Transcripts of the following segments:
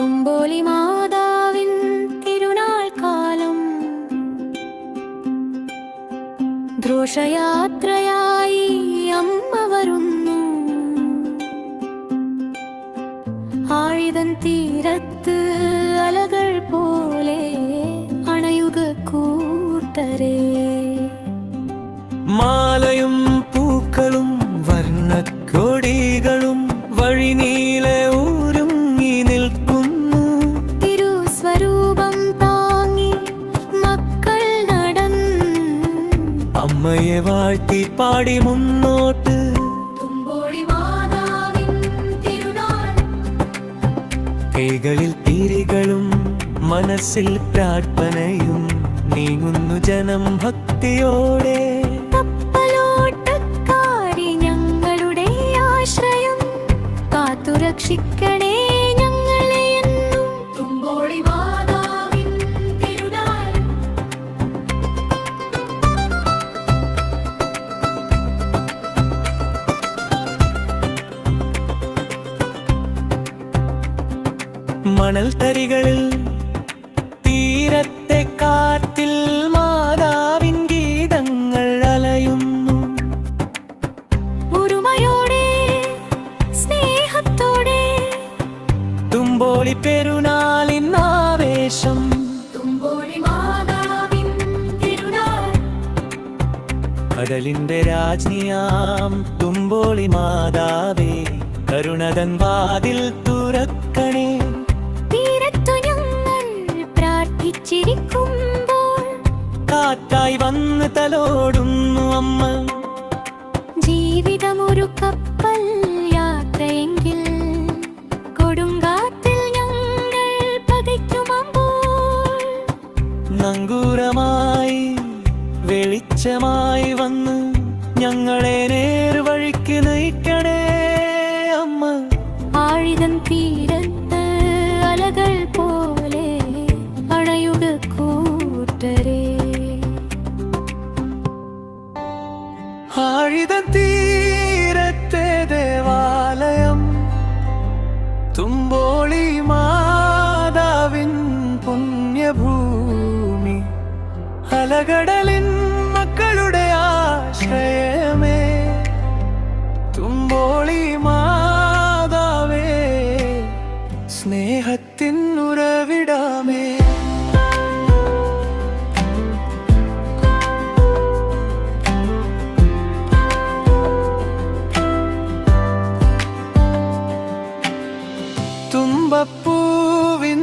തുമ്പോളി മാതാവിൻ തിരുനാൾ കാലം ഘോഷയാത്രയായി അമ്മ വരുന്നു. ആഴിതൻ തീരത്ത് അലകൾ പോലെ അണയുക കൂട്ടരേ. മാലയും പൂക്കളും വർണ്ണക്കൊടികളും വഴിനീളെ ഒരുങ്ങി നിൽക്കുന്നു. തിരുസ്വരൂപം താങ്ങി മക്കൾ നടന്ന് അമ്മയെ വാഴ്ത്തി പാടി മുന്നോട്ട്. തുമ്പോളി മാതാവിൻ തിരുനാൾ. കൈകളിൽ തിരികളും മനസ്സിൽ പ്രാർത്ഥനയും നീങ്ങുന്നു ജനം ഭക്തിയോടെ. കപ്പലോട്ടക്കാരി ഞങ്ങളുടെ ആശ്രയം, കാത്തുരക്ഷിക്കണേ ഞങ്ങളെ എന്നും. തുമ്പോളി മാതാവിൻ തിരുനാൾ. മണൽത്തരികളിൽ തീരത്തെ കാറ്റിൽ മാതാവിൻ ഗീതങ്ങൾ അലയുന്നു. ഒരുമയോടെ സ്നേഹത്തോടെ തുമ്പോളി പെരുന്നാളിൻ ആവേശം. തുമ്പോളി മാതാവിൻ തിരുനാൾ. കടലിന്റെ രാജ്ഞിയാം തുമ്പോളി മാതാവേ, കരുണതൻ വാതിൽ തുറക്കണേ. തീരത്തു ഞങ്ങൾ പ്രാർത്ഥിച്ചിരിക്കുമ്പോൾ കാറ്റായി വന്ന് തലോടുന്നു അമ്മ. ജീവിതമൊരു കപ്പൽ യാത്രയെങ്കിൽ കൊടുങ്കാറ്റിൽ ഞങ്ങൾ പതിക്കുമ്പോൾ നങ്കൂരമായി വെളിച്ചമായി വന്ന് ഞങ്ങളെ നേർവഴിക്ക് നയിക്കണേ അമ്മ. ആഴിതൻ തീരത്ത് അലകൾ പോലെ അണയുക കൂട്ടരേ. ആഴിതൻ തീരത്തെ ദേവാലയം, തുമ്പോളി മാതാവിൻ പുണ്യഭൂമി, അലകടലിൻ മക്കളുടെ ആശ്രയമേ. തുമ്പോളി മാതാവേ, സ്നേഹത്തിൻ ഉറവിടമേ. തുമ്പപ്പൂവിൻ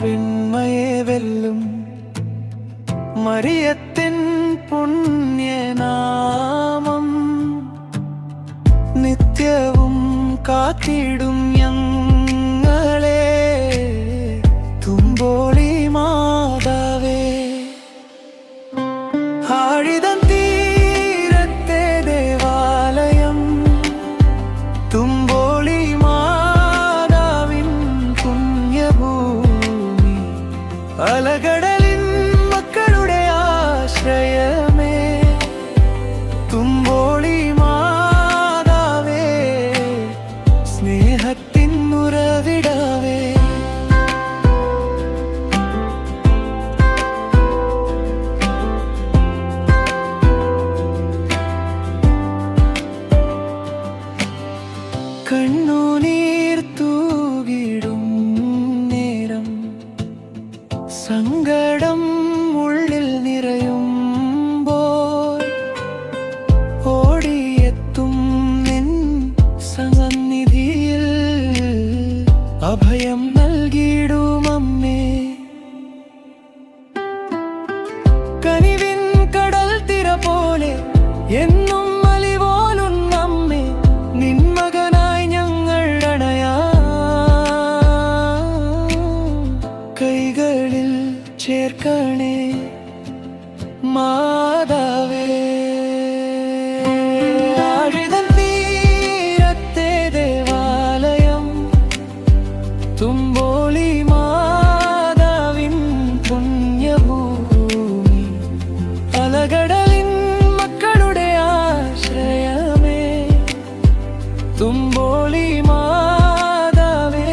വെണ്മയെ വെല്ലും മറിയത്തിൻ പുണ്യനാമം നിത്യവും കാത്തിടും ഞങ്ങളെ. തുമ്പോളി മാതാവേ, ആഴിതൻ തീരത്തെ ദേവാലയം, തുമ്പോളി മാതാവിൻ പുണ്യഭൂമി, അലകടലിൻ മക്കളുടെ ആശ്രയമേ. തുമ്പോളി മാതാവേ, സ്നേഹത്തിൻ ഉറവിടമേ. കണ്ണുനീർ തൂകിടും നേരം, സങ്കടം ഉള്ളിൽ നിറയുമ്പോൾ ഓടിയെത്തും നിൻ സന്നിധിയിൽ അഭയം നൽകിയിടും അമ്മേ. കനിവിൻ കടൽ തിര പോലെ എന്നും അലിവോലും നമ്മെ നിൻ മകനായി ഞങ്ങൾ അണയാ. കൈകളിൽ ചേർക്കണേ മാതാവേ. ആഴിതൻ തീരത്തെ ദേവാലയം, തുമ്പോളി മാതാവിൻ പുണ്യഭൂമി, അലകടലിൻ മക്കളുടെ ആശ്രയമേ. തുമ്പോളി മാതാവേ,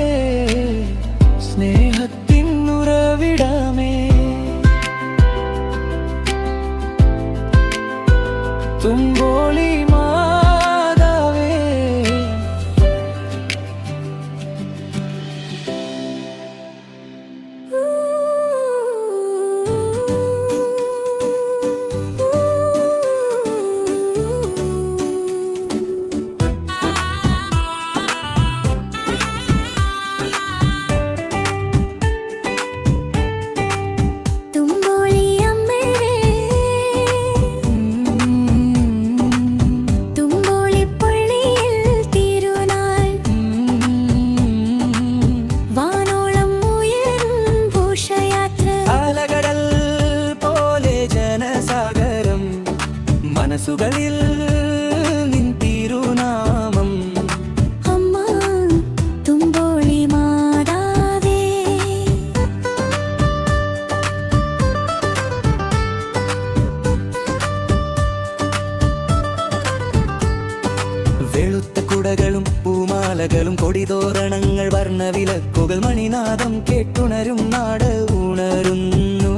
കൊടിതോരണങ്ങൾ വർണ്ണവിലക്കുകൾ മണിനാദം കേട്ടുണരും നാട് ഉണരുന്നു.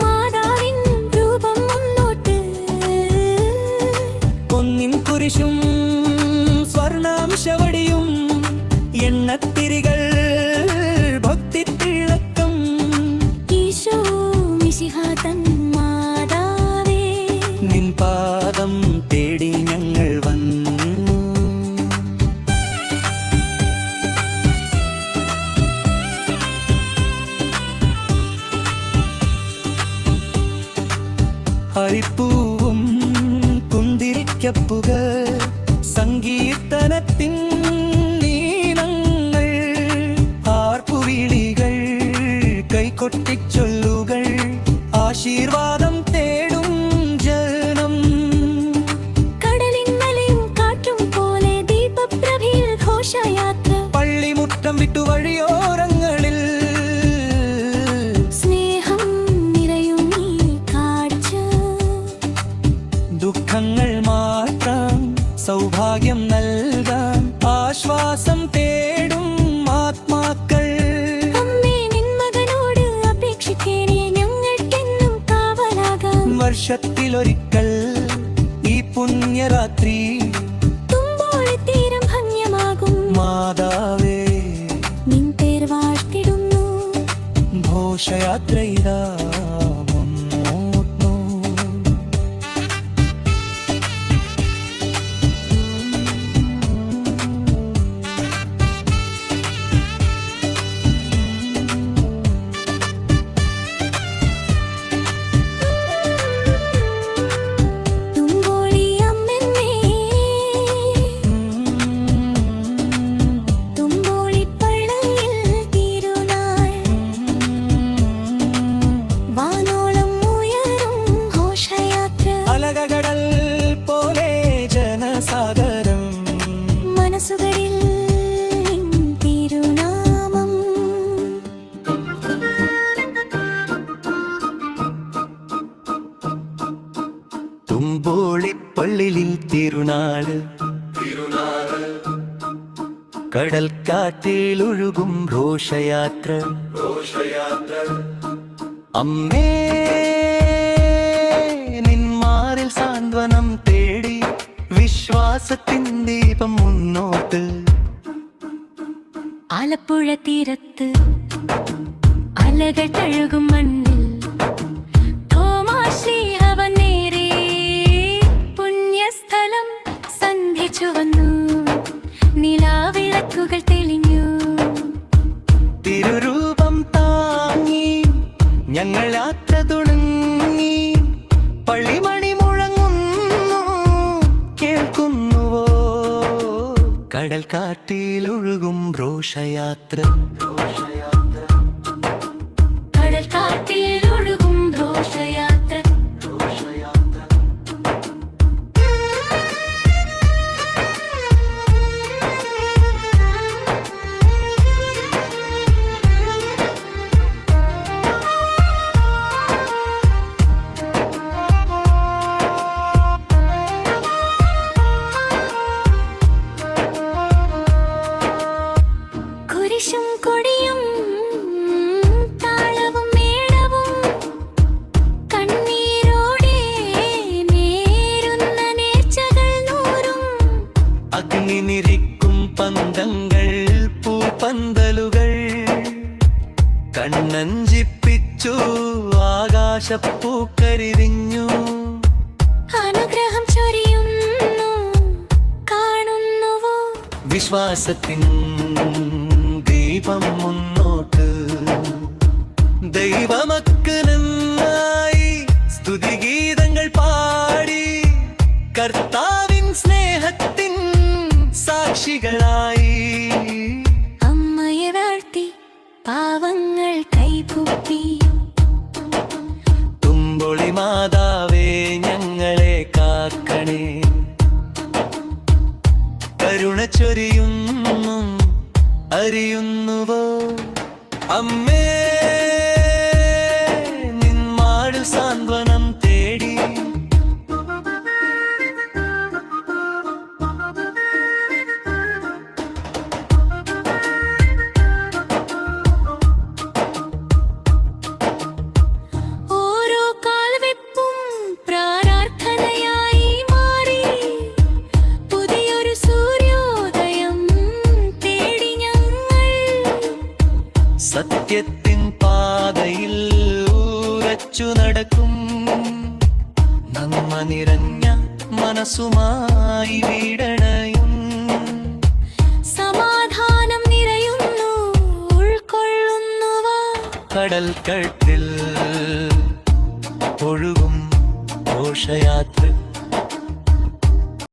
മാതാവിൻ രൂപം മുന്നോട്ട്, പൊന്നിൻ കുരിശും സ്വർണാംശവടിയും എണ്ണത്തിരികൾ ഭക്തി തിളക്കം. ഈശോ മിശിഹാ തൻ മാതാവേ, നിൻ പാദം തേടി ഞങ്ങൾ വന്നു. ഹരിപ്പൂവും കുന്തിരിക്കപ്പുകൾ സങ്കീർത്തനത്തിൻ നീളങ്ങൾ ആർപ്പുവിളികൾ കൈകൊട്ടിച്ചൊല്ലുകൾ ആശീർവാദം തേടും ജനം. കടലിൻ മലയും കാറ്റും പോലെ ദീപപ്രഭയിൽ ഘോഷയാത്ര. പള്ളിമുറ്റം വിട്ടു വഴിയോരങ്ങളിൽ സ്നേഹം നിറയും ഈ കാഴ്ച. ദുഃഖങ്ങൾ മാറ്റാൻ സൗഭാഗ്യം നൽകാൻ ആശ്വാസം തേടും ആത്മാക്കൾ. അമ്മേ, നിൻ മകനോട് അപേക്ഷിക്കേണേ, ഞങ്ങൾക്കെന്നും കാവലാകാൻ. വർഷത്തിലൊരിക്കൽ ഈ പുണ്യരാത്രി തുമ്പോളിത്തീരം ഭംഗ്യമാകും. മാതാവേ, നിൻ പേർ വാഴ്ത്തിടുന്നു. ഘോഷയാത്രയിതാ മുന്നോട്ടു. തുമ്പോളി അമ്മേ, തുമ്പോളിപ്പള്ളയിൽ തിരുനാൾ. വാനോളം ഉയരും ഘോഷയാത്ര. അലകടൽ പോലെ ജനസാഗരം മനസ്സുകളിൽ നിൻ തിരുനാമം. തുമ്പോളിപ്പള്ളിയിൽ തിരുനാള് കടൽക്കാറ്റിലൊഴുകും ഘോഷയാത്ര. അമ്മേ, നിന്മാറിൽ സാന്ത്വനം തേടി വിശ്വാസത്തിൻ ദീപം മുന്നോട്ട്. ആലപ്പുഴ തീരത്ത് അലകൾ തഴുകും മണ്ണിൽ തോമാശ്ലീഹ നേരെ. പുണ്യസ്ഥലം സന്ധ്യ ചുവന്നു, നിലാവിളക്കുകൾ തെളിഞ്ഞു. തിരുരൂപം താങ്ങി ഞങ്ങൾ യാത്ര തുടങ്ങി. പള്ളിമണി മുഴങ്ങുന്നു, കേൾക്കുന്നുവോ? കടൽക്കാറ്റിലൊഴുകും ഘോഷയാത്ര. കടൽക്കാറ്റിലൊഴുകും ഘോഷയാത്ര. കുരിശും കൊടിയും താളവും മേളവും കണ്ണീരോടെ നേരുന്ന നേർച്ചകൾ നൂറും. അഗ്നി നിരിക്കും പന്തങ്ങൾ പൂപ്പന്തലുകൾ കണ്ണഞ്ചിപ്പിച്ചു ആകാശപ്പൂക്കരിഞ്ഞു. അനുഗ്രഹം ചൊരിയുന്നു, കാണുന്നുവോ? വിശ്വാസത്തിൻ ദീപം മുന്നോട്ട്. ദൈവമക്കനായി സ്തുതിഗീതങ്ങൾ പാടി കർത്താവിൻ സ്നേഹത്തിൻ സാക്ഷികളായി. അമ്മയെ വാഴ്ത്തി പാവങ്ങൾ കൈകൂപ്പി. തുമ്പൊളി മാതാവേ, ഞങ്ങളെ കാക്കണേ. കരുണ ചൊരിയുന്നു, അറിയുന്നുവോ? അമ്മേ, നിന്മാടിൽ സാന്ത്വനം തേടി. ആശ്വാസമായി വീടണയും സമാധാനം നിറയുന്നു ഉൾക്കൊള്ളുന്നുവോ കടൽക്കട്ടിൽ ഒഴുകും ഘോഷയാത്ര